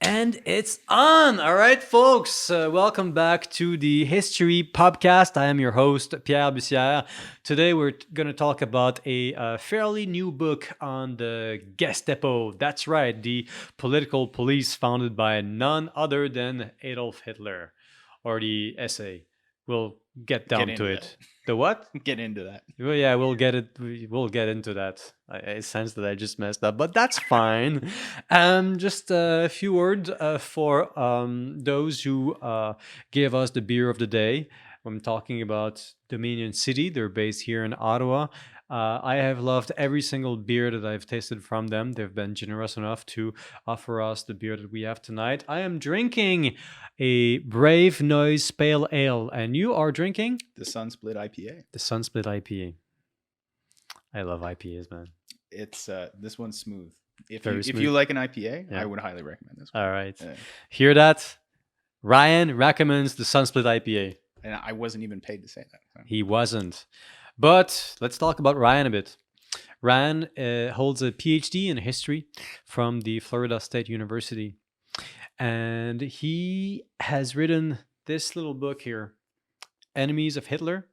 And it's on! All right, folks. Welcome back to the History Podcast. I am your host, Pierre Bussière. Today, we're going to talk about a fairly new book on the Gestapo. That's right, the political police founded by none other than Adolf Hitler, or the essay. We'll get down to it. The what? Get into that. Well, yeah, we'll get it. We'll get into that. I sense that I just messed up, but that's fine. Just a few words for those who give us the beer of the day. I'm talking about Dominion City. They're based here in Ottawa. I have loved every single beer that I've tasted from them. They've been generous enough to offer us the beer that we have tonight. I am drinking a Brave Noise Pale Ale, and you are drinking? The Sunsplit IPA. The Sunsplit IPA. I love IPAs, man. It's this one's smooth. If Very smooth. you like an IPA, Yeah. I would highly recommend this one. All right. Hear that? Ryan recommends the Sunsplit IPA. And I wasn't even paid to say that. So. He wasn't. But let's talk about Ryan a bit. Ryan holds a PhD in history from the Florida State University. And he has written this little book here, Enemies of Hitler.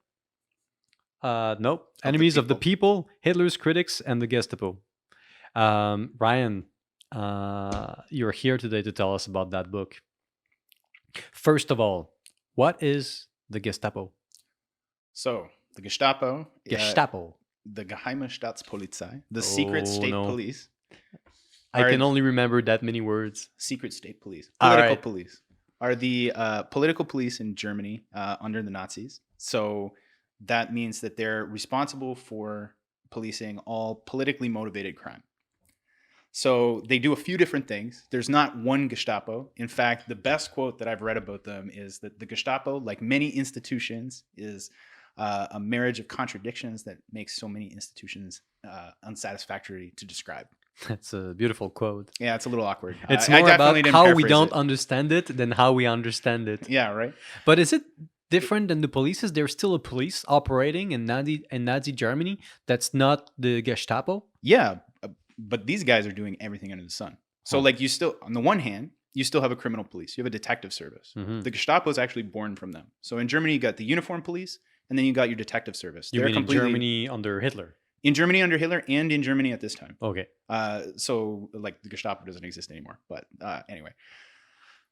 Nope. Enemies of the People, Hitler's Critics, and the Gestapo. Ryan, you're here today to tell us about that book. First of all, what is the Gestapo? So, the Gestapo. The Geheime Staatspolizei. The secret state police. I can only remember that many words. Secret state police. Political police. Are the political police in Germany under the Nazis. So, that means that they're responsible for policing all politically motivated crime. So they do a few different things. There's not one Gestapo. In fact, the best quote that I've read about them is that the Gestapo, like many institutions, is a marriage of contradictions that makes so many institutions unsatisfactory to describe. That's a beautiful quote. Yeah, it's a little awkward. It's more about how we don't understand it than how we understand it. Yeah, right. But is it different than the police? Is there still a police operating in Nazi Germany that's not the Gestapo? Yeah, but these guys are doing everything under the sun. So like you still, on the one hand, you still have a criminal police. You have a detective service. Mm-hmm. The Gestapo is actually born from them. So in Germany, you got the uniform police, and then you got your detective service. You mean in Germany under Hitler? In Germany under Hitler and in Germany at this time. Okay. So like the Gestapo doesn't exist anymore. But anyway,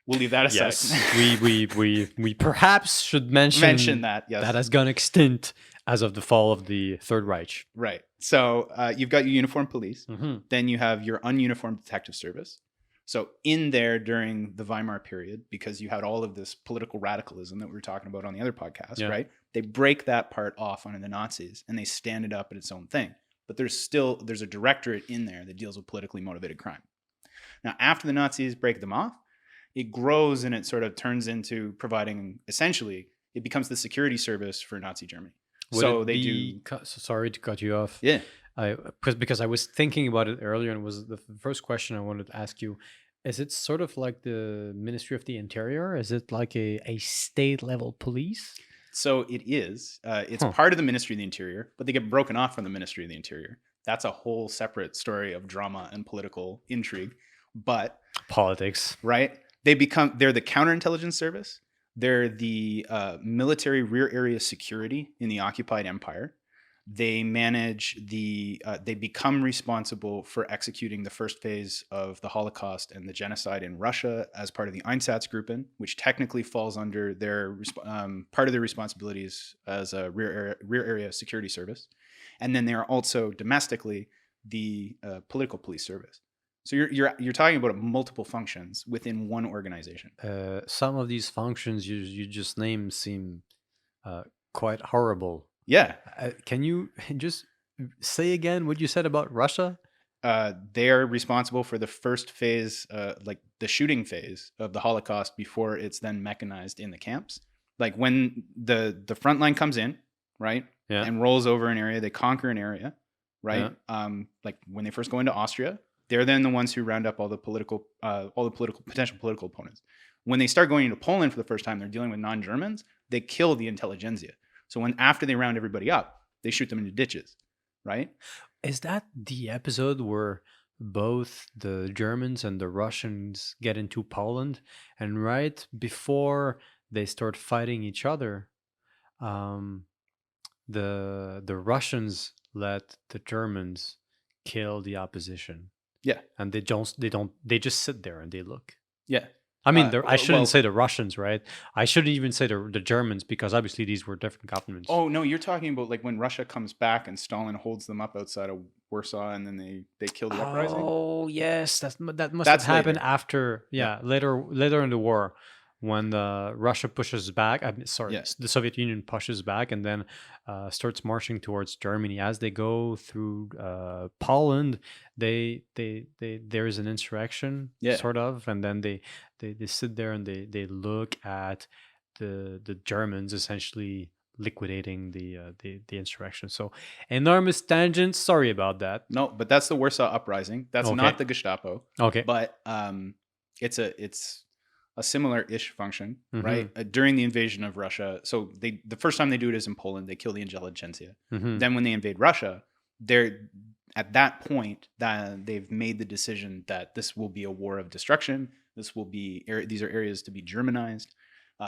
we'll leave that aside. Yes, we perhaps should mention that. Yes, that has gone extinct as of the fall of the Third Reich. Right. So you've got your uniformed police. Mm-hmm. Then you have your ununiformed detective service. So in there during the Weimar period, because you had all of this political radicalism that we were talking about on the other podcast, right? They break that part off onto the Nazis and they stand it up as its own thing. But there's a directorate in there that deals with politically motivated crime. Now, after the Nazis break them off, it grows and it sort of turns into providing, essentially, it becomes the security service for Nazi Germany. Sorry to cut you off. Yeah. Because I was thinking about it earlier, and was the first question I wanted to ask you. Is it sort of like the Ministry of the Interior? Is it like a state level police? So it is. It's part of the Ministry of the Interior, but they get broken off from the Ministry of the Interior. That's a whole separate story of drama and political intrigue. But politics, right? They're the counterintelligence service. They're the military rear area security in the occupied empire. They manage they become responsible for executing the first phase of the Holocaust and the genocide in Russia as part of the Einsatzgruppen, which technically falls under their part of their responsibilities as a rear area security service. And then they are also domestically the political police service. So you're talking about multiple functions within one organization. Some of these functions you just named seem quite horrible. Yeah. Can you just say again what you said about Russia? They are responsible for the first phase, like the shooting phase of the Holocaust before it's then mechanized in the camps. Like when the front line comes in, right? Yeah. And rolls over an area, they conquer an area, right? Yeah. Like when they first go into Austria, they're then the ones who round up all the potential political opponents. When they start going into Poland for the first time, they're dealing with non-Germans. They kill the intelligentsia. So after they round everybody up, they shoot them into ditches, right? Is that the episode where both the Germans and the Russians get into Poland, and right before they start fighting each other, um, the Russians let the Germans kill the opposition, Yeah, and they just sit there and they look. yeah. I mean, I shouldn't Well, say the Russians, right? I shouldn't even say the Germans, because obviously these were different governments. oh no, you're talking about like when Russia comes back and Stalin holds them up outside of Warsaw, and then they kill the uprising. Oh yes, that must have That's happened later. after, Yeah, yeah, later in the war, when the Russia pushes back. Sorry, yeah, the Soviet Union pushes back and then starts marching towards Germany. As they go through Poland, there's an insurrection, yeah. sort of, and then they sit there and they look at the Germans essentially liquidating the insurrection. So enormous tangent. Sorry about that. No, but that's the Warsaw Uprising. That's Okay. not the Gestapo, Okay. but it's a similar-ish function, Mm-hmm. right? During the invasion of Russia, so the first time they do it is in Poland. They kill the intelligentsia. Mm-hmm. Then when they invade Russia, they're at that point that they've made the decision that this will be a war of destruction. This will be these are areas to be Germanized.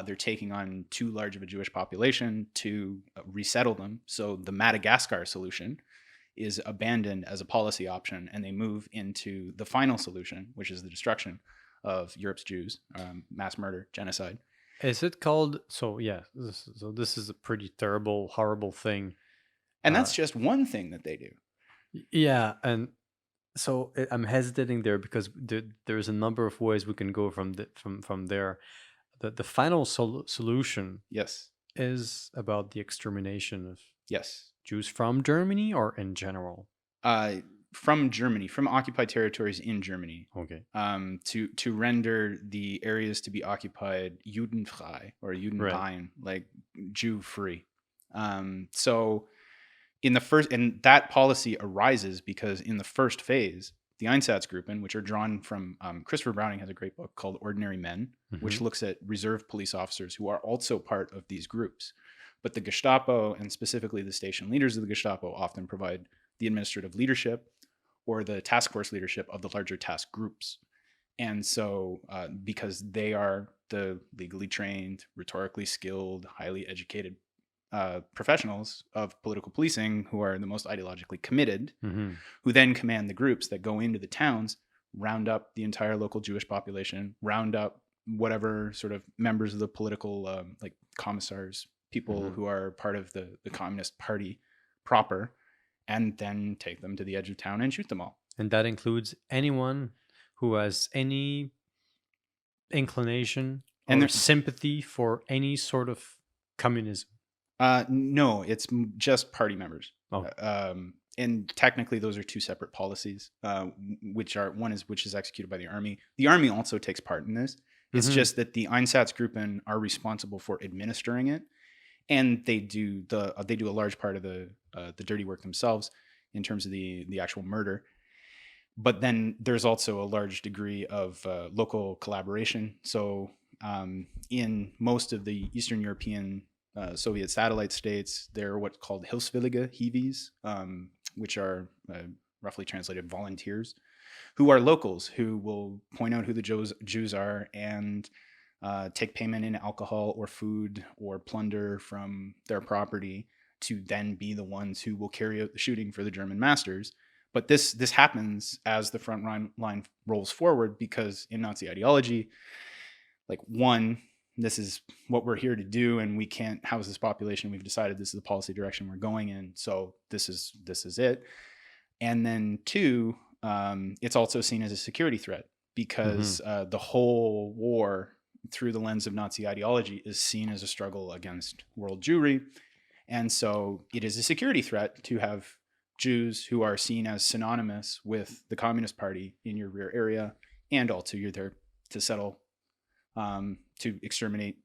They're taking on too large of a Jewish population to resettle them. So the Madagascar solution is abandoned as a policy option, and they move into the final solution, which is the destruction of Europe's Jews, mass murder, genocide. Is it called? So yeah. This is a pretty terrible, horrible thing. And Uh, that's just one thing that they do. yeah, and so I'm hesitating there because there's a number of ways we can go from there. The final solution Yes. is about the extermination of Yes. Jews from Germany, or in general. Uh, from Germany, from occupied territories in Germany, Okay. to render the areas to be occupied Judenfrei or Right. Judenrein, like Jew free. So in the first, and that policy arises because in the first phase, the Einsatzgruppen, which are drawn from Christopher Browning has a great book called Ordinary Men, which Mm-hmm. looks at reserve police officers who are also part of these groups. But the Gestapo, and specifically the station leaders of the Gestapo, often provide the administrative leadership or the task force leadership of the larger task groups. And so, because they are the legally trained, rhetorically skilled, highly educated professionals of political policing who are the most ideologically committed, Mm-hmm. who then command the groups that go into the towns, round up the entire local Jewish population, round up whatever sort of members of the political, like commissars, people Mm-hmm. who are part of the Communist Party proper, and then take them to the edge of town and shoot them all. And that includes anyone who has any inclination And or sympathy for any sort of communism. no, it's just party members. Oh. And technically, those are two separate policies, which is executed by the army. The army also takes part in this. It's Mhm. just that the Einsatzgruppen are responsible for administering it, and they do a large part of the dirty work themselves in terms of the actual murder. But then there's also a large degree of local collaboration. So in most of the Eastern European Soviet satellite states, there are what's called Hilfswillige Hiwis, which are roughly translated volunteers, who are locals who will point out who the Jews are and take payment in alcohol or food or plunder from their property to then be the ones who will carry out the shooting for the German masters. But this happens as the front line rolls forward, because in Nazi ideology, like, one, this is what we're here to do, and we can't house this population. We've decided this is the policy direction we're going in, so this is it. And then two, it's also seen as a security threat, because the whole war, through the lens of Nazi ideology, is seen as a struggle against world Jewry. And so it is a security threat to have Jews who are seen as synonymous with the Communist Party in your rear area, and also you're there to settle, to exterminate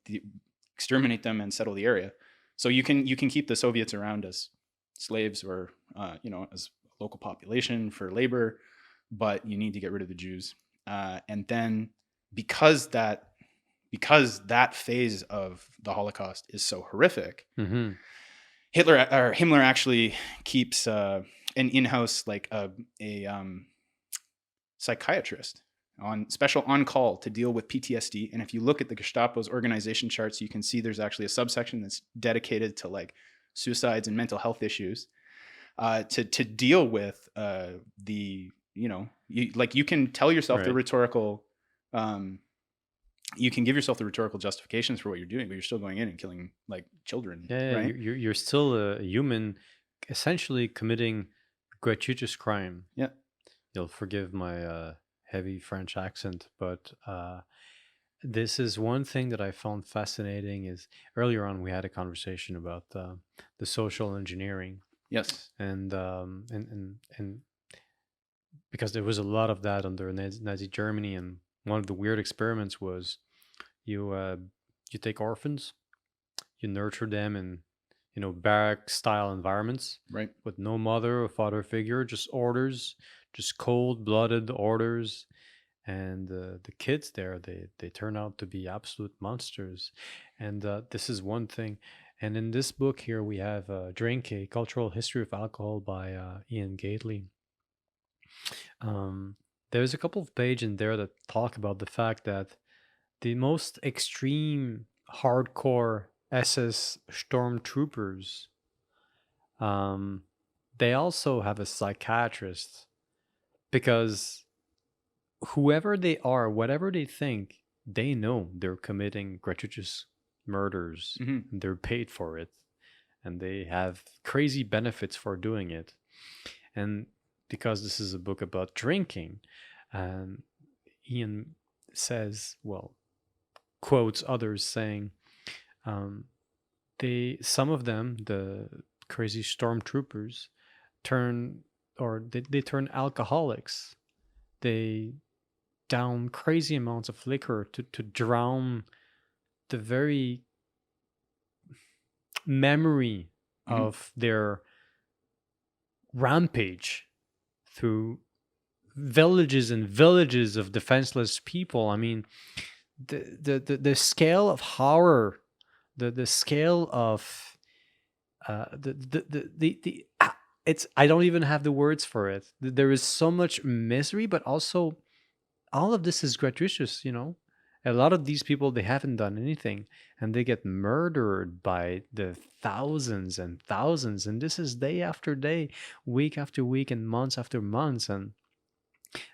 them and settle the area. So you can keep the Soviets around as slaves or as a local population for labor, but you need to get rid of the Jews. And then because that phase of the Holocaust is so horrific, Mm-hmm. Himmler actually keeps an in-house, like psychiatrist on special on call to deal with PTSD. And if you look at the Gestapo's organization charts, you can see there's actually a subsection that's dedicated to like suicides and mental health issues, to deal with the, you know, you can tell yourself the Right. rhetorical, you can give yourself the rhetorical justifications for what you're doing, but you're still going in and killing like children, Yeah, right? you're still a human, essentially committing gratuitous crime. Yeah. You'll forgive my heavy French accent, but this is one thing that I found fascinating. Is earlier on we had a conversation about the social engineering, Yes. and because there was a lot of that under Nazi Germany, and one of the weird experiments was you take orphans, you nurture them in barrack style environments Right. with no mother or father figure, just orders, just cold blooded orders, and the kids there, they turn out to be absolute monsters. And this is one thing. And in this book here we have Drink: A Cultural History of Alcohol by Ian Gately. um, there's a couple of pages in there that talk about the fact that the most extreme hardcore SS stormtroopers, um, they also have a psychiatrist, because whoever they are, whatever they think, they know they're committing gratuitous murders, Hmm. and they're paid for it, and they have crazy benefits for doing it. And because this is a book about drinking, um, Ian says, well, quotes others saying, um, some of them, the crazy stormtroopers, they turn alcoholics. They down crazy amounts of liquor to drown the very memory Hmm. of their rampage through villages and villages of defenseless people. I mean, the scale of horror, the scale of it's, I don't even have the words for it. There is so much misery, but also all of this is gratuitous. A lot of these people, they haven't done anything, and they get murdered by the thousands and thousands, and this is day after day, week after week, and months after months. And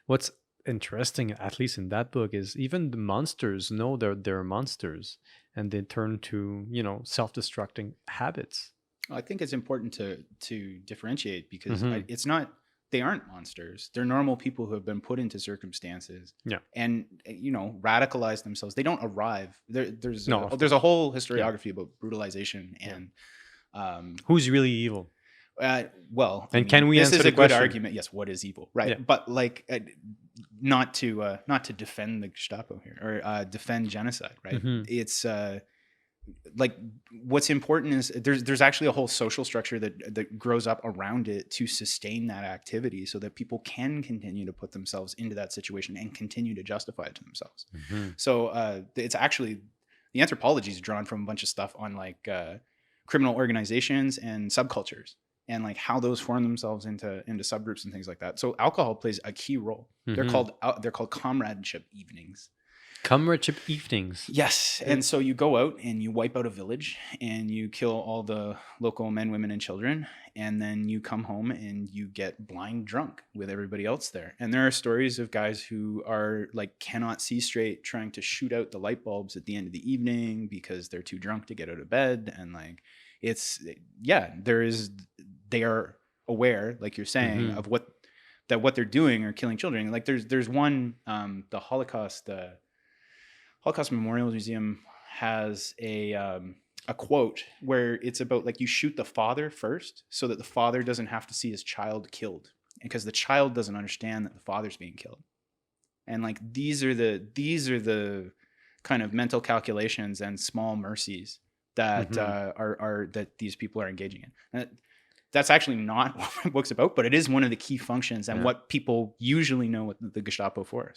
what's interesting, at least in that book, is even the monsters know they're monsters, and they turn to self-destructing habits. I think it's important to differentiate, because Hmm. it's not, they aren't monsters. They're normal people who have been put into circumstances, Yeah. and radicalize themselves. They don't arrive there. No, of There's a course. whole Yeah. historiography about brutalization, Yeah. and Who's really evil? well, And can we this answer is the a good question? argument. Yes, what is evil, right? Yeah. But like, not to defend the Gestapo here, or defend genocide, right? Mhm. It's like, what's important is there's actually a whole social structure that grows up around it to sustain that activity, so that people can continue to put themselves into that situation and continue to justify it to themselves. Mhm. So it's actually, the anthropology is drawn from a bunch of stuff on like criminal organizations and subcultures, and like how those form themselves into subgroups and things like that. So alcohol plays a key role. They're Mhm. called comradeship evenings. Comradeship evenings. Yes. And so you go out and you wipe out a village and you kill all the local men, women, and children. And then you come home and you get blind drunk with everybody else there. And there are stories of guys who are like, cannot see straight, trying to shoot out the light bulbs at the end of the evening because they're too drunk to get out of bed. And like, it's, yeah, they are aware, like you're saying, Mhm. of what they're doing are killing children. Like there's one, the Holocaust Memorial Museum has a quote where it's about like, you shoot the father first so that the father doesn't have to see his child killed, because the child doesn't understand that the father's being killed. And like, these are the kind of mental calculations and small mercies that Mhm. are that these people are engaging in. And that's actually not what the book's about, but it is one of the key functions and Yeah. what people usually know what the Gestapo for.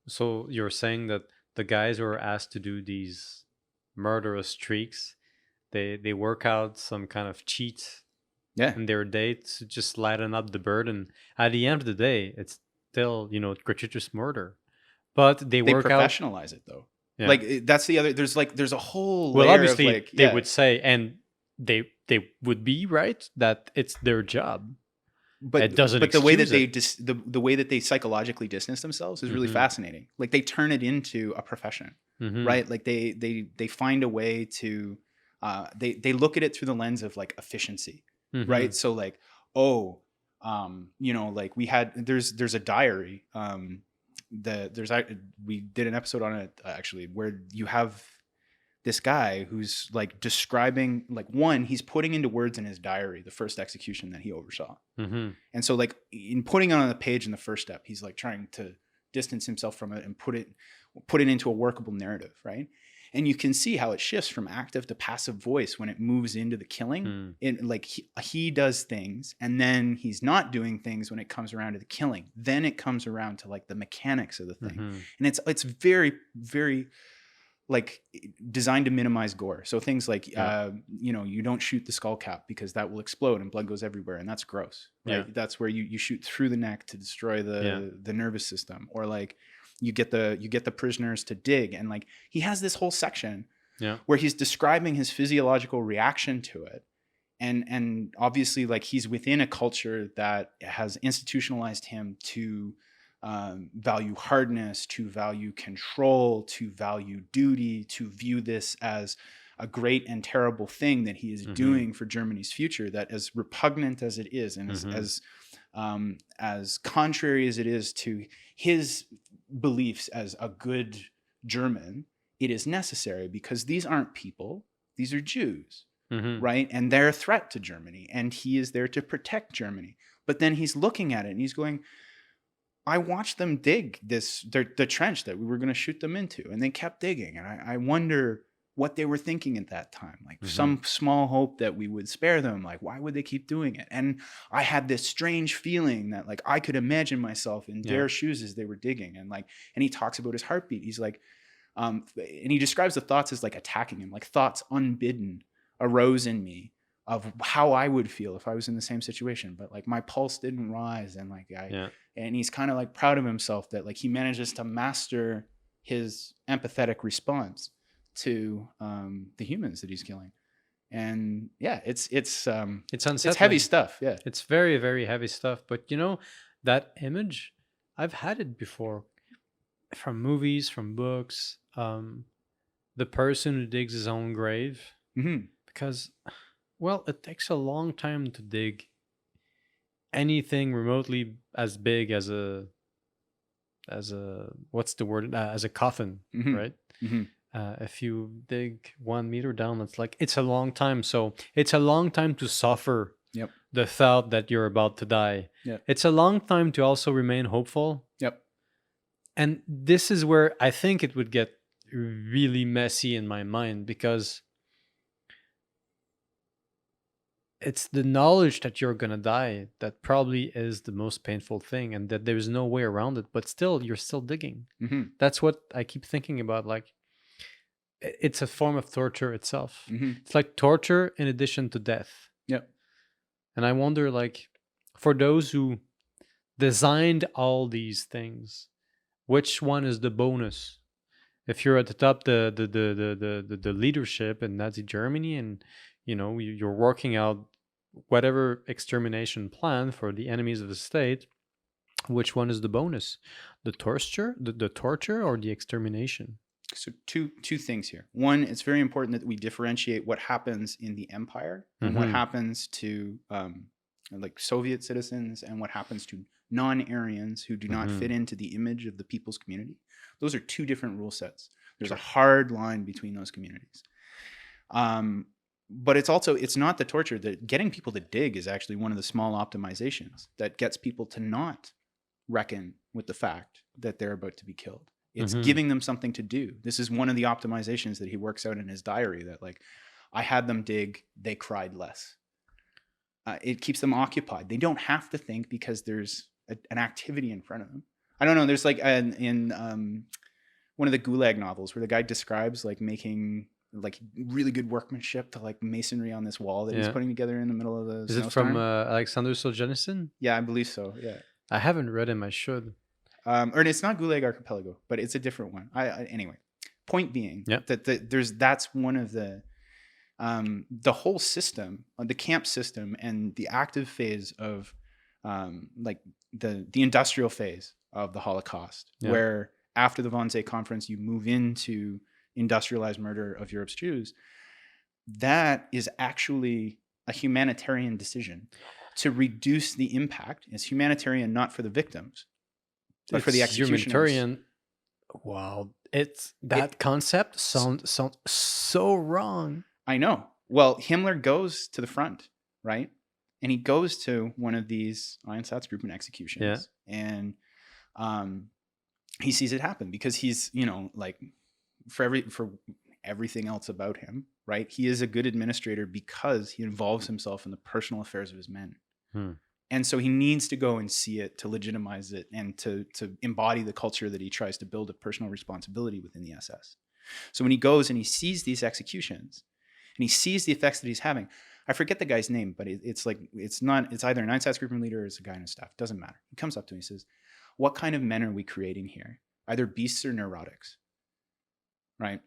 So you're saying that the guys who are asked to do these murderous streaks, they work out some kind of cheat Yeah. in their day to just lighten up the burden. At the end of the day, it's still, gratuitous murder. But they They work out. professionalize it though. Yeah. Like that's the other. There's a whole Well, layer obviously, of like they would say, and they would be right that it's their job. It doesn't but the way that excuse they the way that they psychologically distance themselves is really Mhm. fascinating. Like they turn it into a profession, Mhm. right? Like they find a way to they look at it through the lens of like efficiency, Mhm. right? So like, oh, like there's a diary we did an episode on it actually, where you have this guy who's like describing, like, one, he's putting into words in his diary the first execution that he oversaw. Mhm. And so like in putting it on the page in the first step, he's like trying to distance himself from it and put it into a workable narrative, right? And you can see how it shifts from active to passive voice when it moves into the killing. Mm. It like he does things, and then he's not doing things when it comes around to the killing. Then it comes around to like the mechanics of the thing. Mhm. And it's very, very like designed to minimize gore. So things like you don't shoot the skull cap because that will explode and blood goes everywhere, and that's gross, right? Yeah. That's where you shoot through the neck to destroy the nervous system. Or like you get the prisoners to dig, and like he has this whole section where he's describing his physiological reaction to it. And obviously like he's within a culture that has institutionalized him to value hardness, to value control, to value duty, to view this as a great and terrible thing that he is doing for Germany's future, that as repugnant as it is, and as contrary as it is to his beliefs as a good German, it is necessary because these aren't people, these are Jews, right? And they're a threat to Germany, and he is there to protect Germany. But then he's looking at it and he's going, I watched them dig the trench that we were going to shoot them into, and they kept digging. And I wonder what they were thinking at that time. Like some small hope that we would spare them. Like, why would they keep doing it? And I had this strange feeling that like I could imagine myself in their shoes as they were digging. And like, and he talks about his heartbeat. He's like, and he describes the thoughts as like attacking him, like thoughts unbidden arose in me of how I would feel if I was in the same situation, but like my pulse didn't rise, and like and he's kind of like proud of himself that like he manages to master his empathetic response to the humans that he's killing. And yeah, it's unsettling. It's heavy stuff. Yeah, it's very, very heavy stuff. But that image, I've had it before, from movies, from books. The person who digs his own grave, because, well, it takes a long time to dig anything remotely as big as a what's the word, as a coffin, right? If you dig 1 meter down, it's a long time. So it's a long time to suffer the thought that you're about to die. It's a long time to also remain hopeful. And this is where I think it would get really messy in my mind, because it's the knowledge that you're gonna die that probably is the most painful thing, and that there's no way around it. But still, you're still digging. That's what I keep thinking about. Like, it's a form of torture itself. It's like torture in addition to death. And I wonder, like, for those who designed all these things, which one is the bonus? If you're at the top, the leadership in Nazi Germany, and you're working out whatever extermination plan for the enemies of the state, which one is the bonus? The torture, the torture, or the extermination? So two things here. One, it's very important that we differentiate what happens in the empire and what happens to like Soviet citizens, and what happens to non-Aryans who do not fit into the image of the people's community. Those are two different rule sets. There's a hard line between those communities. But it's not the torture. That getting people to dig is actually one of the small optimizations that gets people to not reckon with the fact that they're about to be killed. It's giving them something to do. This is one of the optimizations that he works out in his diary, that like, I had them dig, they cried less. It keeps them occupied. They don't have to think because there's an activity in front of them. I don't know. There's like in one of the Gulag novels where the guy describes like making like really good workmanship to like masonry on this wall that he's putting together in the middle of the snowstorm. Is it from Alexander Solzhenitsyn? Yeah, I believe so. Yeah. I haven't read him. I should. Or it's not Gulag Archipelago, but it's a different one. Anyway, point being Yeah. that that's one of the whole system, the camp system, and the active phase of like the industrial phase of the Holocaust, Yeah. where after the Wannsee Conference you move into industrialized murder of Europe's Jews. That is actually a humanitarian decision to reduce the impact. It's humanitarian not for the victims, but for the executioners. Humanitarian. Wow, it's that concept sounds so wrong. I know. Well, Himmler goes to the front, right? And he goes to one of these Einsatzgruppen executions, and he sees it happen because he's, like for everything else about him, right? He is a good administrator because he involves himself in the personal affairs of his men. And so he needs to go and see it to legitimize it and to embody the culture that he tries to build of personal responsibility within the SS. So when he goes and he sees these executions and he sees the effects that he's having, I forget the guy's name, but it's either an Einsatzgruppen leader or it's a guy on his staff. It doesn't matter. He comes up to me and says, what kind of men are we creating here? Either beasts or neurotics, right?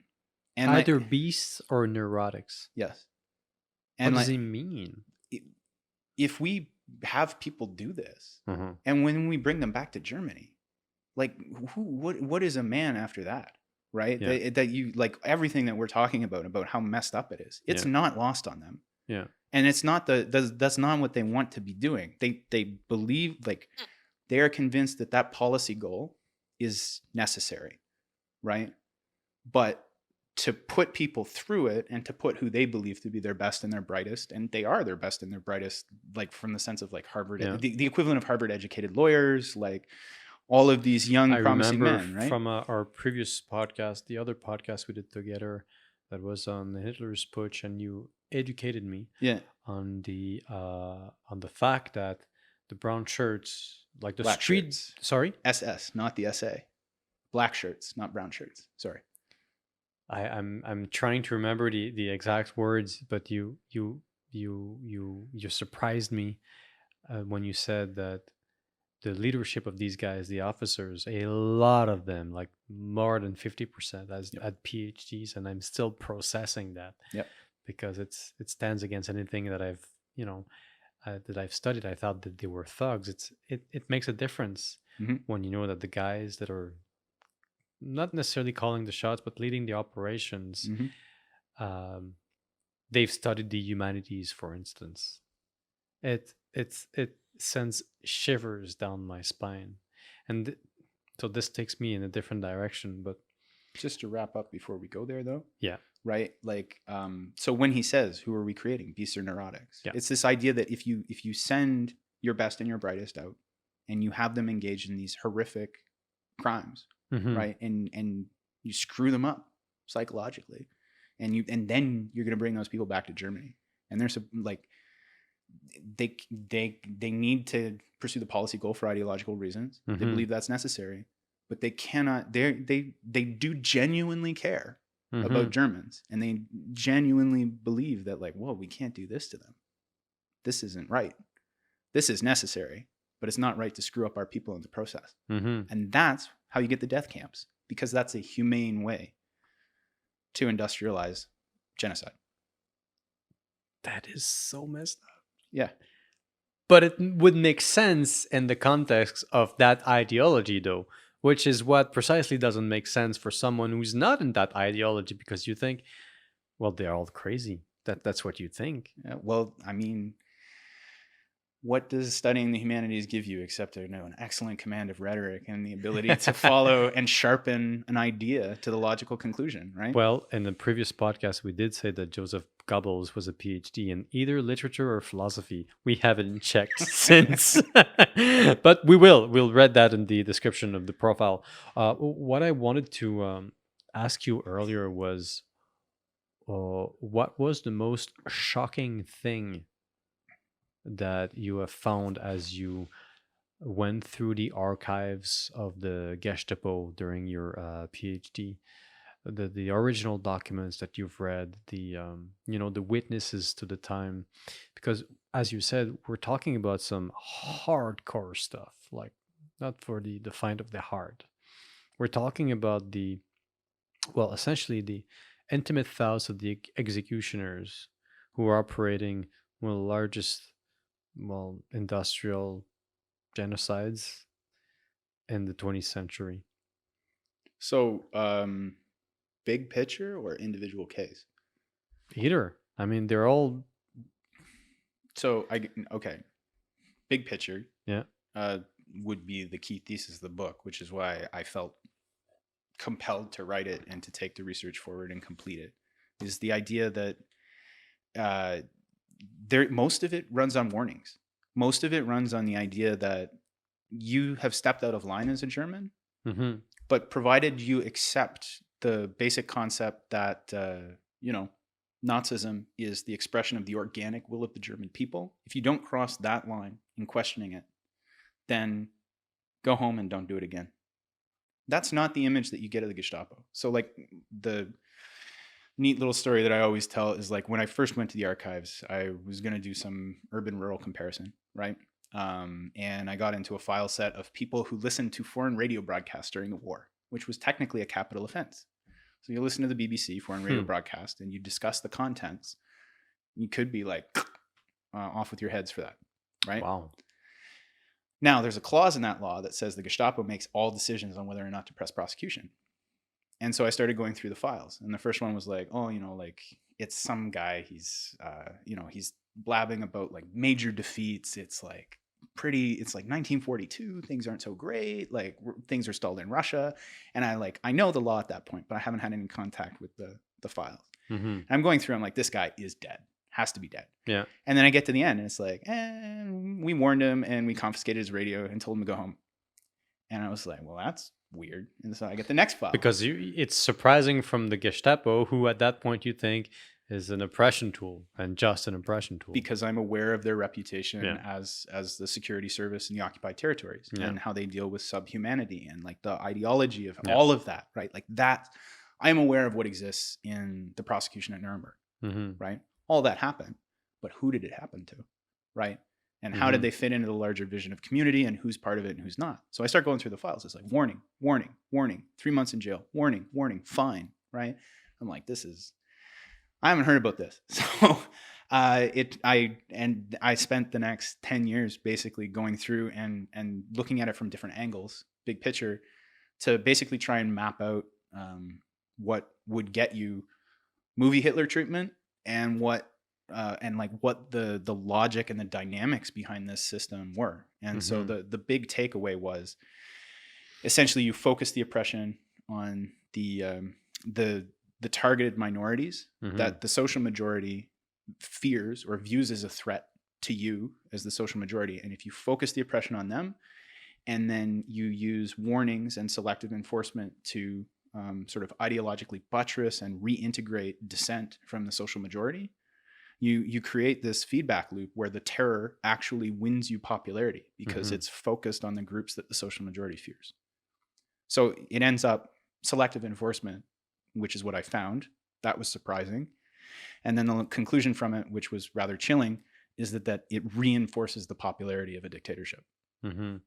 And either beasts or neurotics. Yes. And what does he mean? If we have people do this, and when we bring them back to Germany, like what is a man after that, right? Yeah. That you like everything that we're talking about how messed up it is. It's not lost on them. Yeah. And it's not that's not what they want to be doing. They believe, like, they are convinced that policy goal is necessary, right? But to put people through it and to put who they believe to be their best and their brightest, and they are their best and their brightest, like from the sense of like Harvard, the equivalent of Harvard educated lawyers, like all of these young promising men, right? From our previous podcast, the other podcast we did together, that was on Hitler's Putsch, and you educated me on the fact that the brown shirts, like the black street shirts. Sorry, SS, not the SA. Black shirts, not brown shirts. Sorry. I'm trying to remember the exact words, but you surprised me when you said that the leadership of these guys, the officers, a lot of them, like more than 50%, had PhDs, and I'm still processing that. Yep. Because it stands against anything that I've studied. I thought that they were thugs. It makes a difference when you know that the guys that are not necessarily calling the shots, but leading the operations, they've studied the humanities, for instance. It sends shivers down my spine, and so this takes me in a different direction. But just to wrap up before we go there, though, right? Like, so when he says, "Who are we creating, beasts or neurotics?" It's this idea that if you send your best and your brightest out, and you have them engaged in these horrific crimes, right, and you screw them up psychologically, and then you're going to bring those people back to Germany, and there's like they need to pursue the policy goal for ideological reasons. They believe that's necessary, but they cannot. They do genuinely care about Germans, and they genuinely believe that, like, whoa, we can't do this to them. This isn't right. This is necessary, but it's not right to screw up our people in the process. And that's how you get the death camps, because that's a humane way to industrialize genocide. That is so messed up. Yeah. But it would make sense in the context of that ideology, though, which is what precisely doesn't make sense for someone who's not in that ideology, because you think, well, they're all crazy. That's what you think. Yeah, well, I mean, what does studying the humanities give you except an excellent command of rhetoric and the ability to follow and sharpen an idea to the logical conclusion, right? Well, in the previous podcast, we did say that Joseph Goebbels was a PhD in either literature or philosophy. We haven't checked since, but we'll read that in the description of the profile. What I wanted to ask you earlier was, what was the most shocking thing that you have found as you went through the archives of the Gestapo during your PhD? The original documents that you've read, the witnesses to the time, because as you said, we're talking about some hardcore stuff, like not for the find of the heart. We're talking about essentially the intimate thoughts of the executioners who are operating one of the largest, industrial genocides in the 20th century. So, big picture or individual case? Either. I mean, they're all. So, okay. Big picture Yeah. would be the key thesis of the book, which is why I felt compelled to write it and to take the research forward and complete it, is the idea that most of it runs on warnings. Most of it runs on the idea that you have stepped out of line as a German, Mm-hmm. but provided you accept the basic concept that, Nazism is the expression of the organic will of the German people. If you don't cross that line in questioning it, then go home and don't do it again. That's not the image that you get of the Gestapo. So, like, the neat little story that I always tell is, like, when I first went to the archives, I was going to do some urban-rural comparison, right? And I got into a file set of people who listened to foreign radio broadcasts during the war, which was technically a capital offense. So you listen to the BBC foreign radio broadcast and you discuss the contents. You could be like, off with your heads for that, right? Wow. Now, there's a clause in that law that says the Gestapo makes all decisions on whether or not to press prosecution. And so I started going through the files. And the first one was like, it's some guy. He's, he's blabbing about like major defeats. It's like 1942. Things aren't so great. Like things are stalled in Russia. And I know the law at that point, but I haven't had any contact with the files. Mm-hmm. I'm going through, I'm like, this guy is dead. Has to be dead. Yeah. And then I get to the end and it's like, we warned him and we confiscated his radio and told him to go home. And I was like, well, that's weird. And so I get the next file. Because it's surprising from the Gestapo, who at that point you think is an oppression tool and just an oppression tool. Because I'm aware of their reputation as the security service in the occupied territories and how they deal with subhumanity and like the ideology of all of that, right? Like that, I'm aware of what exists in the prosecution at Nuremberg, right? All that happened, but who did it happen to, right? And how did they fit into the larger vision of community and who's part of it and who's not? So I start going through the files. It's like warning, warning, warning, 3 months in jail, warning, warning, fine, right? I'm like, I haven't heard about this. So I spent the next 10 years basically going through and looking at it from different angles, big picture, to basically try and map out what would get you movie Hitler treatment and what the logic and the dynamics behind this system were. And so the big takeaway was essentially you focus the oppression on the targeted minorities that the social majority fears or views as a threat to you as the social majority. And if you focus the oppression on them, and then you use warnings and selective enforcement to sort of ideologically buttress and reintegrate dissent from the social majority, you create this feedback loop where the terror actually wins you popularity because it's focused on the groups that the social majority fears. So it ends up selective enforcement, which is what I found. That was surprising. And then the conclusion from it, which was rather chilling, is that it reinforces the popularity of a dictatorship. Do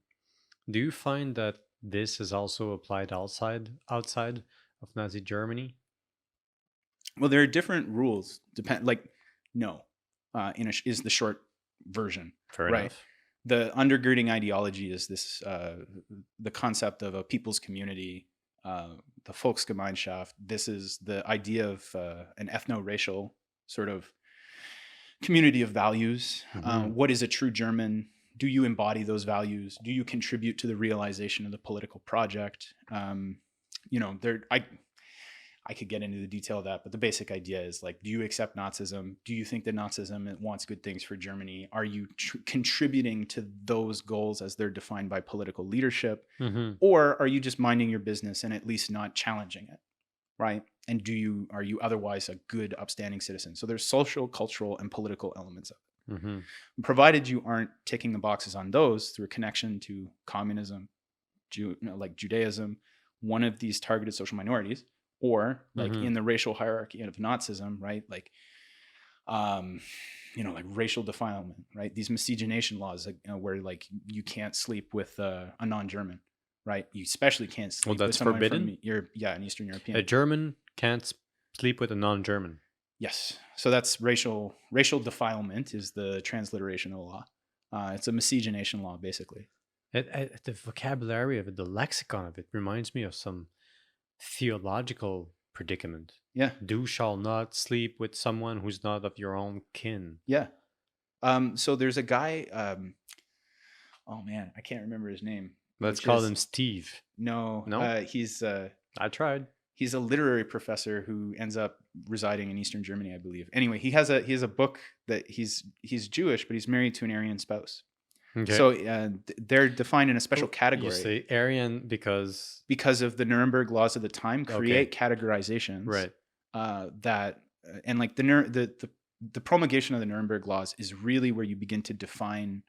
you find that this is also applied outside of Nazi Germany? Well, there are different rules. No, is the short version. Fair right? enough. The undergirding ideology is this: the concept of a people's community, the Volksgemeinschaft. This is the idea of an ethno-racial sort of community of values. What is a true German? Do you embody those values? Do you contribute to the realization of the political project? I could get into the detail of that, but the basic idea is like, do you accept Nazism? Do you think that Nazism wants good things for Germany? Are you contributing to those goals as they're defined by political leadership? Or are you just minding your business and at least not challenging it, right? And are you otherwise a good, upstanding citizen? So there's social, cultural, and political elements of it. Provided you aren't ticking the boxes on those through a connection to communism, like Judaism, one of these targeted social minorities, or like in the racial hierarchy of Nazism, right? Like um, like racial defilement, right? These miscegenation laws, like, where like you can't sleep with a non-German, right? You especially can't Well, sleep with that's someone forbidden. from an Eastern A European. German can't sleep with a non-German. Yes. So that's racial defilement is the transliteration of the law. It's a miscegenation law, basically. The vocabulary of it, the lexicon of it, reminds me of some theological predicament. Yeah. "Du shall not sleep with someone who's not of your own kin." Yeah. So there's a guy, oh man, I can't remember his name. Let's call him Steve. No. No? He's I tried. he's a literary professor who ends up residing in Eastern Germany, I believe. Anyway, he has a book that he's Jewish, but he's married to an Aryan spouse. Okay. So they're defined in a special You category say Aryan because of the Nuremberg laws of the time create categorizations, right. That and like the promulgation of the Nuremberg laws is really where you begin to define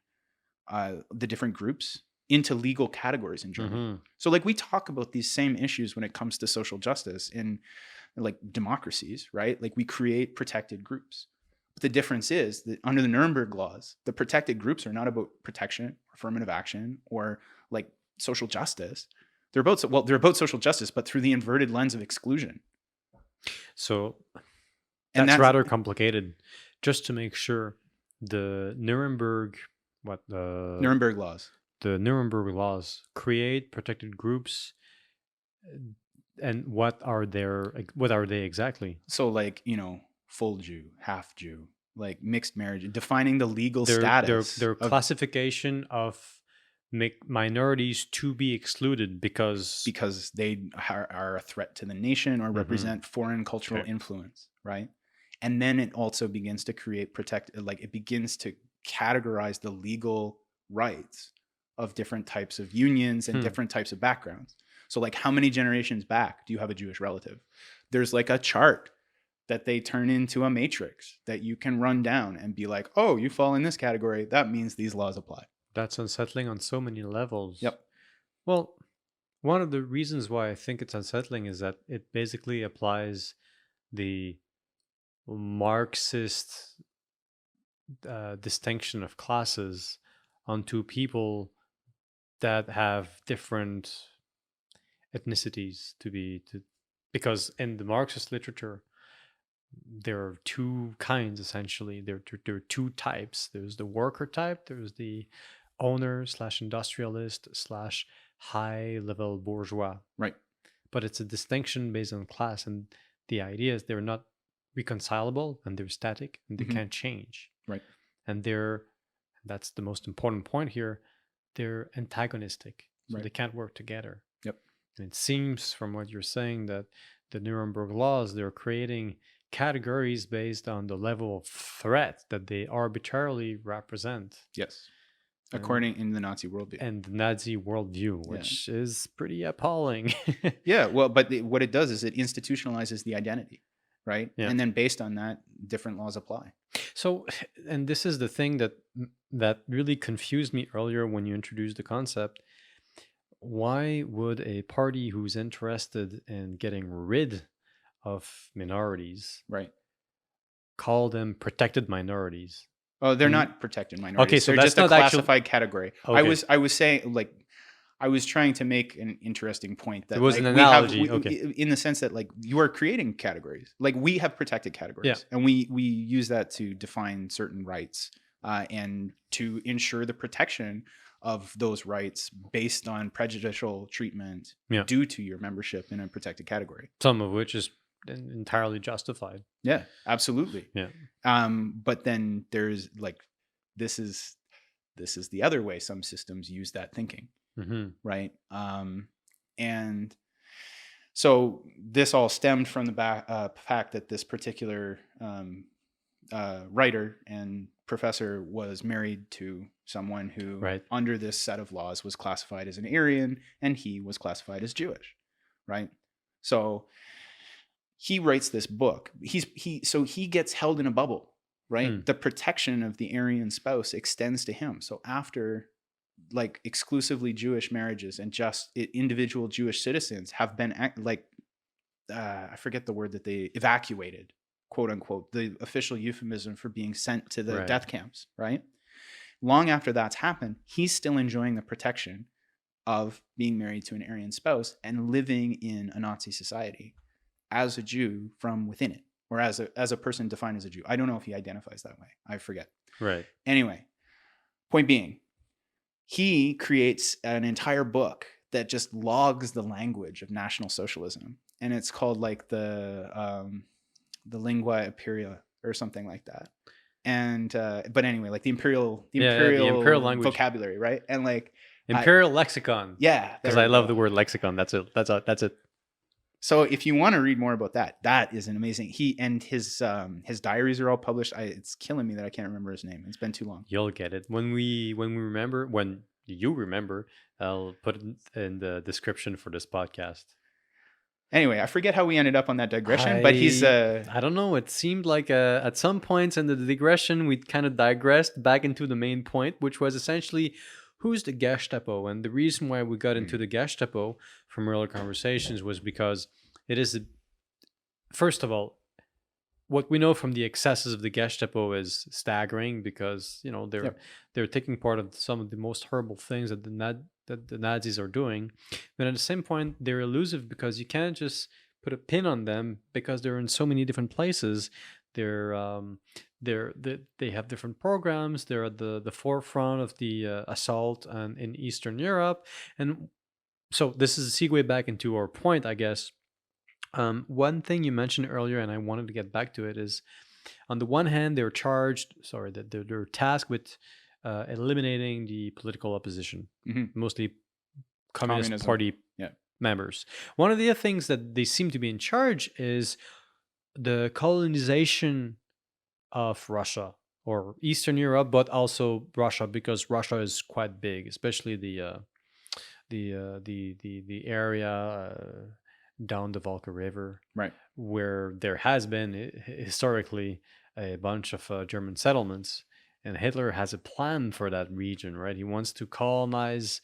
the different groups into legal categories in Germany. Mhm. So like we talk about these same issues when it comes to social justice in like democracies, right? Like we create protected groups. But the difference is that under the Nuremberg laws, the protected groups are not about protection, affirmative action, or like social justice. They're about social justice, but through the inverted lens of exclusion. So And that's rather complicated. Just to make sure, the Nuremberg laws. The Nuremberg laws create protected groups, and what are they exactly? So like, full Jew, half Jew, like mixed marriage, defining the legal Their status. Their classification of minorities to be excluded because they are a threat to the nation or represent foreign cultural influence, right? And then it also begins to it begins to categorize the legal rights of different types of unions and different types of backgrounds. So like, how many generations back do you have a Jewish relative? There's like a chart that they turn into a matrix that you can run down and be like, oh, you fall in this category. That means these laws apply. That's unsettling on so many levels. Yep. Well, one of the reasons why I think it's unsettling is that it basically applies the Marxist distinction of classes onto people that have different ethnicities because in the Marxist literature there are two kinds essentially. There are two types. There's the worker type, there's the owner / industrialist / high level bourgeois. Right. But it's a distinction based on class, and the idea is they're not reconcilable and they're static and they can't change. Right. And that's the most important point here, they're antagonistic. So they can't work together. Yep. And it seems from what you're saying that the Nuremberg laws, they're creating categories based on the level of threat that they arbitrarily represent. Yes. According in the Nazi worldview. And the Nazi worldview, which is pretty appalling. Yeah. Well, but what it does is it institutionalizes the identity, right? Yeah. And then based on that, different laws apply. So, and this is the thing that really confused me earlier when you introduced the concept. Why would a party who's interested in getting rid of minorities, right, call them protected minorities? Oh, they're not protected minorities. Okay, so they're that's just a not classified category. Okay. I was saying, like, I was trying to make an interesting point that it was like, an analogy. In the sense that like you are creating categories. Like we have protected categories, and we use that to define certain rights and to ensure the protection of those rights based on prejudicial treatment due to your membership in a protected category. Some of which is entirely justified. Yeah, absolutely. Yeah. But then there's like, this is the other way some systems use that thinking. Right. And so this all stemmed from the fact that this particular writer and professor was married to someone who, under this set of laws, was classified as an Aryan, and he was classified as Jewish. Right. So he writes this book. So he gets held in a bubble. Right. The protection of the Aryan spouse extends to him. So after like exclusively Jewish marriages and just individual Jewish citizens have been I forget the word that they evacuated quote unquote, the official euphemism for being sent to the Right. death camps, right? Long after that's happened, he's still enjoying the protection of being married to an Aryan spouse and living in a Nazi society as a Jew from within it, or as a person defined as a Jew. I don't know if he identifies that way. I forget. Right. Anyway, point being, he creates an entire book that just logs the language of National Socialism, and it's called like the lingua imperia or something like that. And but anyway, like the imperial the imperial language, vocabulary, right? And like imperial lexicon. yeah, Because I love the word lexicon. That's it. So if you want to read more about that, that is an amazing. He and his diaries are all published. It's killing me that I can't remember his name. It's been too long. You'll get it when you remember. I'll put it in the description for this podcast. Anyway, I forget how we ended up on that digression, but he's I don't know. It seemed like at some points in the digression, we kind of digressed back into the main point, which was essentially who's the Gestapo. And the reason why we got into the Gestapo from earlier conversations was because it is, first of all, what we know from the excesses of the Gestapo is staggering, because they're taking part of some of the most horrible things that the Nazis are doing. But at the same point, they're elusive because you can't just put a pin on them because they're in so many different places. They have different programs. They're at the forefront of the assault and in Eastern Europe. And so this is a segue back into our point, I guess. One thing you mentioned earlier, and I wanted to get back to it, is on the one hand, they're tasked with eliminating the political opposition, mostly Communist Communism. Party members. One of the other things that they seem to be in charge is the colonization of Russia or Eastern Europe, but also Russia, because Russia is quite big, especially the area down the Volga River, right, where there has been historically a bunch of German settlements, and Hitler has a plan for that region, right? He wants to colonize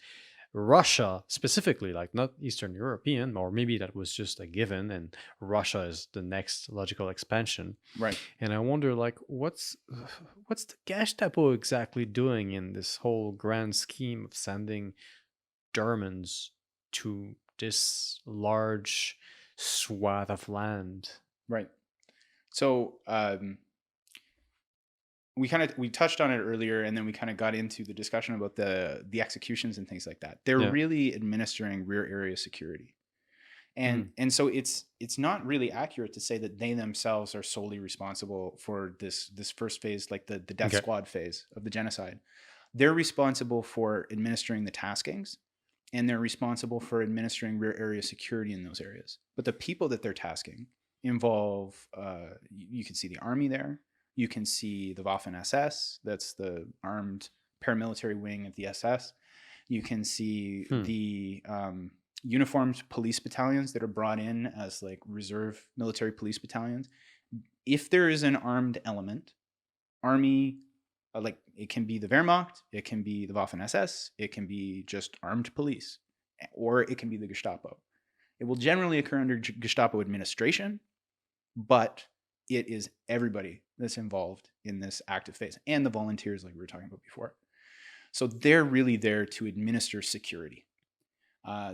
Russia specifically, like not Eastern European, or maybe that was just a given, and Russia is the next logical expansion, right. And I wonder, like, what's the Gestapo exactly doing in this whole grand scheme of sending Germans to this large swath of land? Right. So we touched on it earlier, and then we kind of got into the discussion about the executions and things like that. They're really administering rear area security, and so it's not really accurate to say that they themselves are solely responsible for this first phase, like the death squad phase of the genocide. They're responsible for administering the taskings, and they're responsible for administering rear area security in those areas. But the people that they're tasking involve, you can see the army there. You can see the Waffen-SS, that's the armed paramilitary wing of the SS. You can see the uniformed police battalions that are brought in as like reserve military police battalions. If there is an armed element, army, like it can be the Wehrmacht, it can be the Waffen-SS, it can be just armed police, or it can be the Gestapo. It will generally occur under Gestapo administration, but it is everybody that's involved in this active phase, and the volunteers like we were talking about before. So they're really there to administer security.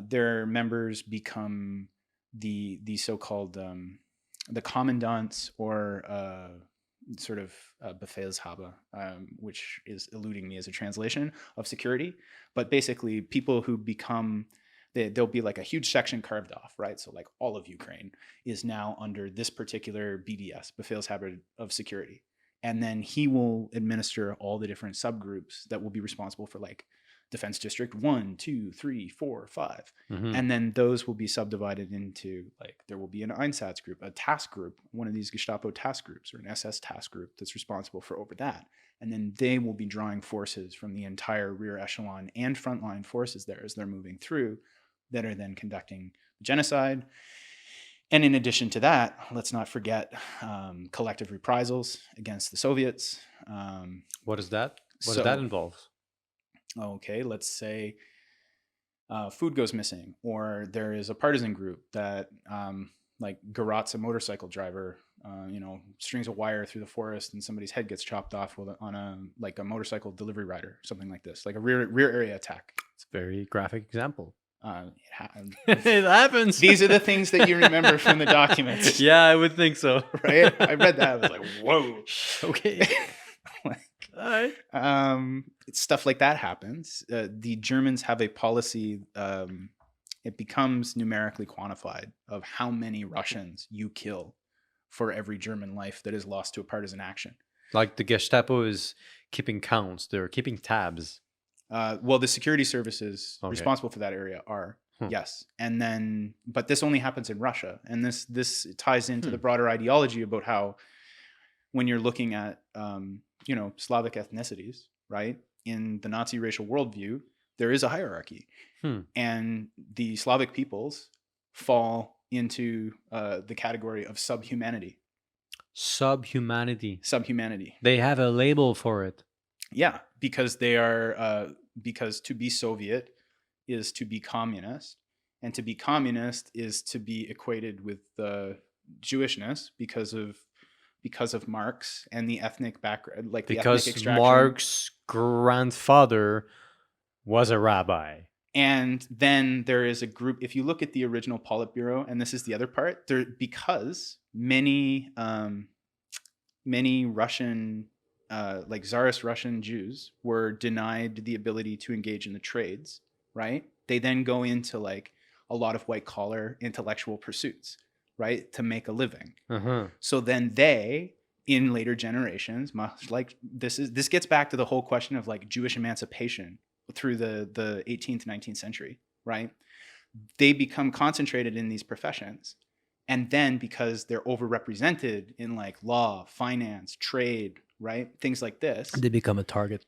Their members become the so-called the commandants, or sort of Befehlshaber, which is eluding me as a translation of security. But basically people who become, there'll be like a huge section carved off, right? So like all of Ukraine is now under this particular BDS, Befehlshaber of security. And then he will administer all the different subgroups that will be responsible for like Defense District 1, 2, 3, 4, 5. And then those will be subdivided into, like, there will be an Einsatz group, a task group, one of these Gestapo task groups, or an SS task group that's responsible for over that. And then they will be drawing forces from the entire rear echelon and frontline forces there as they're moving through, that are then conducting genocide. And in addition to that, let's not forget collective reprisals against the Soviets. What is that? What does that involve? Okay, let's say food goes missing, or there is a partisan group that, like Garat's a motorcycle driver, strings of wire through the forest and somebody's head gets chopped off on a motorcycle delivery rider, something like this, like a rear area attack. It's a very graphic example. It happens. These are the things that you remember from the documents. Yeah, I would think so. Right? I read that. I was like, whoa. Okay. All right. Stuff like that happens. The Germans have a policy. It becomes numerically quantified of how many Russians you kill for every German life that is lost to a partisan action. Like the Gestapo is keeping counts. They're keeping tabs. Well, the security services responsible for that area are, yes. And then, but this only happens in Russia. And this ties into the broader ideology about how when you're looking at, Slavic ethnicities, right? In the Nazi racial worldview, there is a hierarchy. And the Slavic peoples fall into the category of subhumanity. Subhumanity. They have a label for it. Yeah, because they are because to be Soviet is to be communist, and to be communist is to be equated with Jewishness because of Marx and the ethnic background, like because the ethnic extraction. Marx's grandfather was a rabbi. And then there is a group, if you look at the original Politburo, and this is the other part, because many Russian, like Tsarist Russian Jews were denied the ability to engage in the trades, right? They then go into like a lot of white collar intellectual pursuits, right? To make a living. So then they, in later generations, much like this gets back to the whole question of like Jewish emancipation through the 18th, 19th century, right? They become concentrated in these professions. And then because they're overrepresented in like law, finance, trade, right? Things like this. They become a target.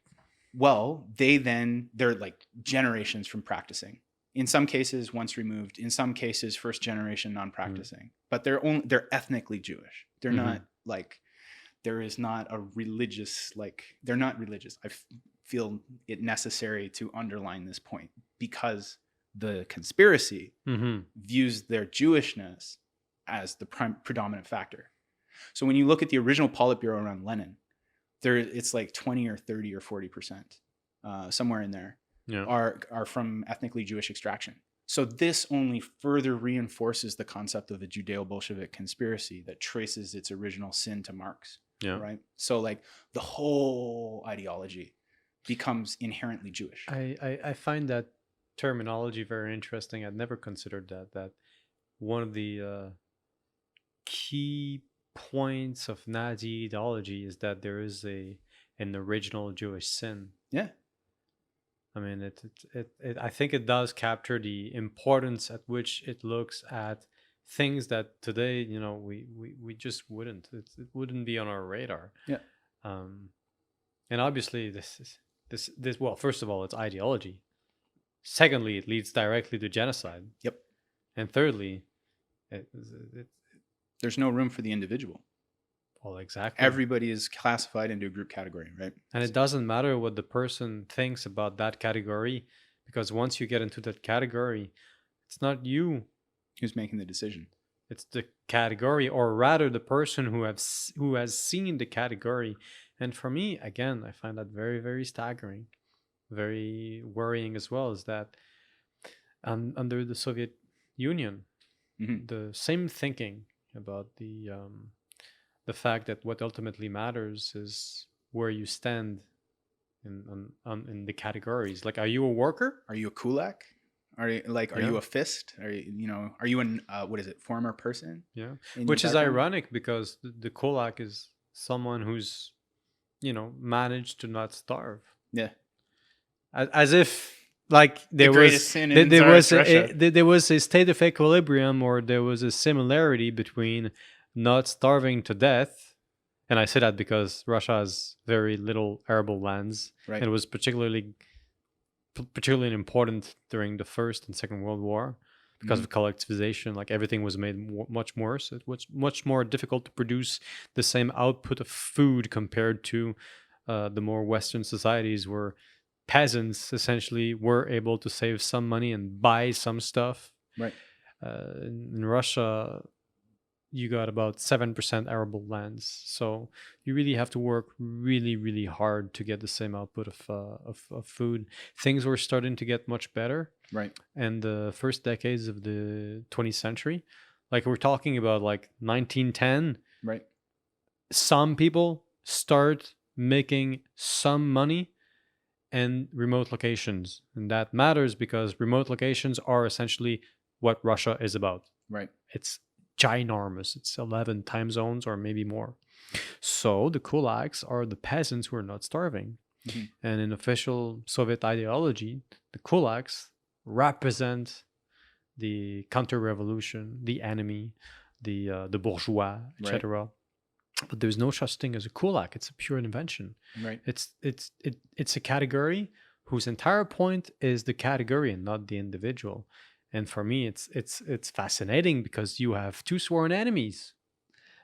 Well, they're like generations from practicing. In some cases, once removed. In some cases, first generation non-practicing. But they're ethnically Jewish. They're not like, there is not a religious, like, they're not religious. I feel it necessary to underline this point because the conspiracy views their Jewishness as the predominant factor. So when you look at the original Politburo around Lenin, it's like 20 or 30 or 40%, somewhere in there, are from ethnically Jewish extraction. So this only further reinforces the concept of a Judeo-Bolshevik conspiracy that traces its original sin to Marx. Right. So like the whole ideology becomes inherently Jewish. I find that terminology very interesting. I'd never considered that one of the key points of Nazi ideology is that there is an original Jewish sin. Yeah. I mean, I think it does capture the importance at which it looks at things that today, we just wouldn't. It wouldn't be on our radar. Yeah. And obviously, this. Well, first of all, it's ideology. Secondly, it leads directly to genocide. Yep. And thirdly, there's no room for the individual. Well, exactly. Everybody is classified into a group category, right? And it doesn't matter what the person thinks about that category, because once you get into that category, it's not you who's making the decision. It's the category, or rather the person who has seen the category. And for me, again, I find that very, very staggering, very worrying as well, is that under the Soviet Union, the same thinking about the fact that what ultimately matters is where you stand in the categories. Like, are you a worker? Are you a kulak? Are you a fist? Are you an former person? Yeah, which is ironic because the kulak is someone who's managed to not starve. Yeah, as if like there was a state of equilibrium, or there was a similarity between not starving to death. And I say that because Russia has very little arable lands, right. And it was particularly important during the First and Second World War because of collectivization. Like, everything was made much worse. It was much more difficult to produce the same output of food compared to the more Western societies, where peasants essentially were able to save some money and buy some stuff. Right. In Russia, you got about 7% arable lands. So you really have to work really, really hard to get the same output of food. Things were starting to get much better Right. in the first decades of the 20th century. Like we're talking about like 1910. Right. Some people start making some money in remote locations. And that matters because remote locations are essentially what Russia is about. Right. It's ginormous. It's 11 time zones or maybe more. So the kulaks are the peasants who are not starving. Mhm. And in official Soviet ideology, the kulaks represent the counter-revolution, the enemy, the bourgeois, Right. etc. But there's no such thing as a kulak. It's a pure invention. Right. It's a category whose entire point is the category and not the individual. And for me, it's fascinating because you have two sworn enemies,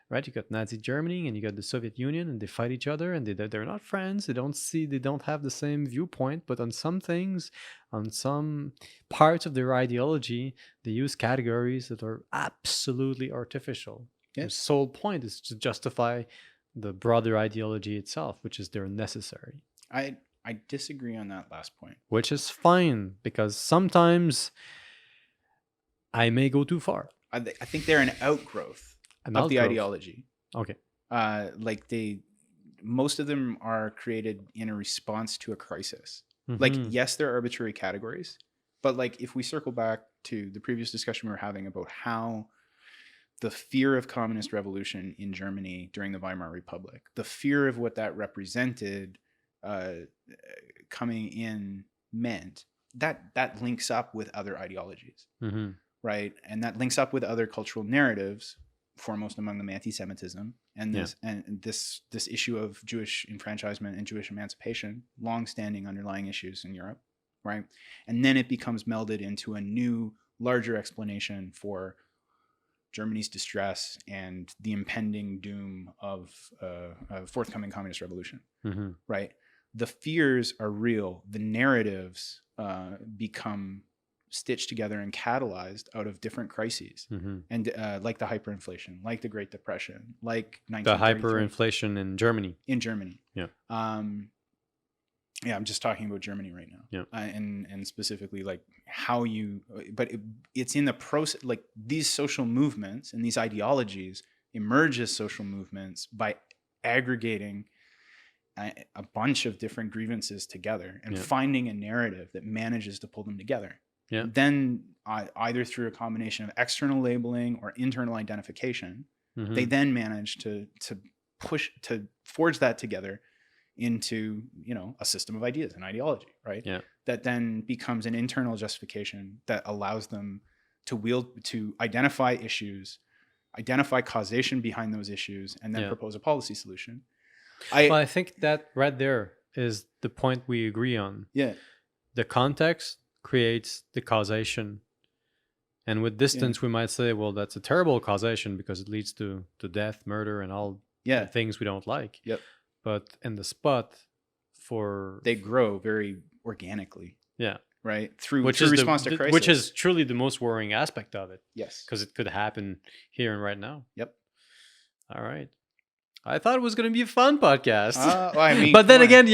right? You got Nazi Germany and you got the Soviet Union, and they fight each other, and they're not friends. They don't have the same viewpoint, but on some things, on some parts of their ideology, they use categories that are absolutely artificial. Yeah. Their sole point is to justify the broader ideology itself, which is they're necessary. I disagree on that last point. Which is fine because sometimes I may go too far. I think they're an outgrowth An of the outgrowth. ideology. Okay. Like most of them are created in a response to a crisis. Like, Mhm. yes, they're arbitrary categories, but like if we circle back to the previous discussion we were having about how the fear of communist revolution in Germany during the Weimar Republic, the fear of what that represented coming in meant that links up with other ideologies, Mhm. right? And that links up with other cultural narratives, foremost among them anti-Semitism and this issue of Jewish enfranchisement and Jewish emancipation, long-standing underlying issues in Europe, right? And then it becomes melded into a new, larger explanation for Germany's distress and the impending doom of a forthcoming communist revolution, Mhm. right? The fears are real. The narratives become stitched together and catalyzed out of different crises, Mhm. and like the hyperinflation, like the Great Depression, like The 1933 hyperinflation in Germany. in Germany. Yeah. Yeah, I'm just talking about Germany right now. Yeah. And specifically like how you, but it's in the process, like these social movements and these ideologies emerge as social movements by aggregating a bunch of different grievances together and finding a narrative that manages to pull them together. Yeah. Then either through a combination of external labeling or internal identification, Mhm. they then manage to forge that together into, a system of ideas and ideology, right? Yeah. That then becomes an internal justification that allows them to identify issues, identify causation behind those issues, and then propose a policy solution. I think that right there is the point we agree on. Yeah. The context creates the causation. And with distance, we might say, well, that's a terrible causation because it leads to death, murder, and all the things we don't like. Yep. But in the spot they grow very organically. Yeah. Right. Through response to crisis. Which is truly the most worrying aspect of it. Yes. Because it could happen here and right now. Yep. All right. I thought it was going to be a fun podcast. But then again,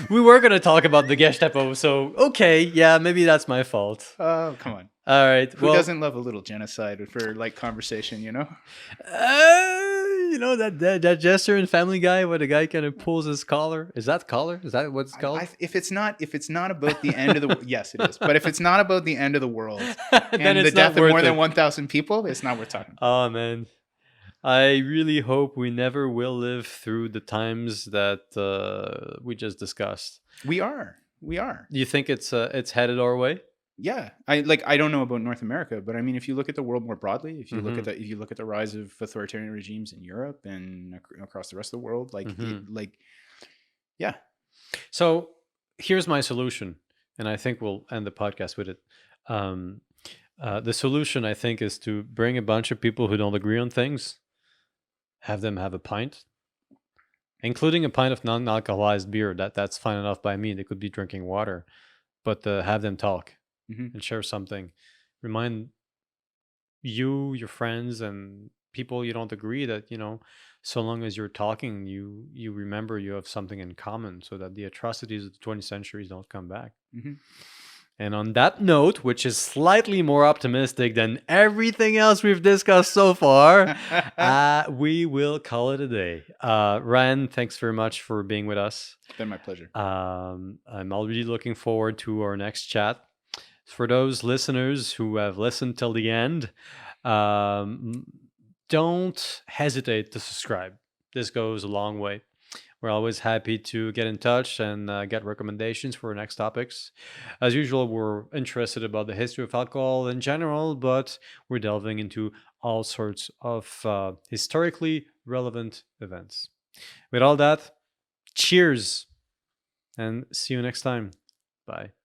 we were going to talk about the Gestapo. So, okay, maybe that's my fault. Oh, come on. All right. Who doesn't love a little genocide for like conversation, that gesture in Family Guy where the guy kind of pulls his collar. Is that collar? Is that what it's called? If it's not about the end of the yes, it is. But if it's not about the end of the world and the death of more than 1,000 people, it's not worth talking about. Oh man. I really hope we never will live through the times that we just discussed. We are. Do you think it's headed our way? Yeah, I don't know about North America, but I mean, if you look at the world more broadly, if you look at the rise of authoritarian regimes in Europe and across the rest of the world, yeah. So here's my solution, and I think we'll end the podcast with it. The solution, I think, is to bring a bunch of people who don't agree on things, have them have a pint, including a pint of non-alcoholized beer. That's fine enough by me. They could be drinking water, but have them talk and share something. Remind you, your friends, and people you don't agree, that so long as you're talking, you remember you have something in common, so that the atrocities of the 20th centuries don't come back. Mm-hmm. And on that note, which is slightly more optimistic than everything else we've discussed so far, we will call it a day. Ryan, thanks very much for being with us. It's been my pleasure. I'm already looking forward to our next chat. For those listeners who have listened till the end, don't hesitate to subscribe. This goes a long way. We're always happy to get in touch and get recommendations for next topics. As usual, we're interested about the history of alcohol in general, but we're delving into all sorts of historically relevant events. With all that, cheers and see you next time. Bye.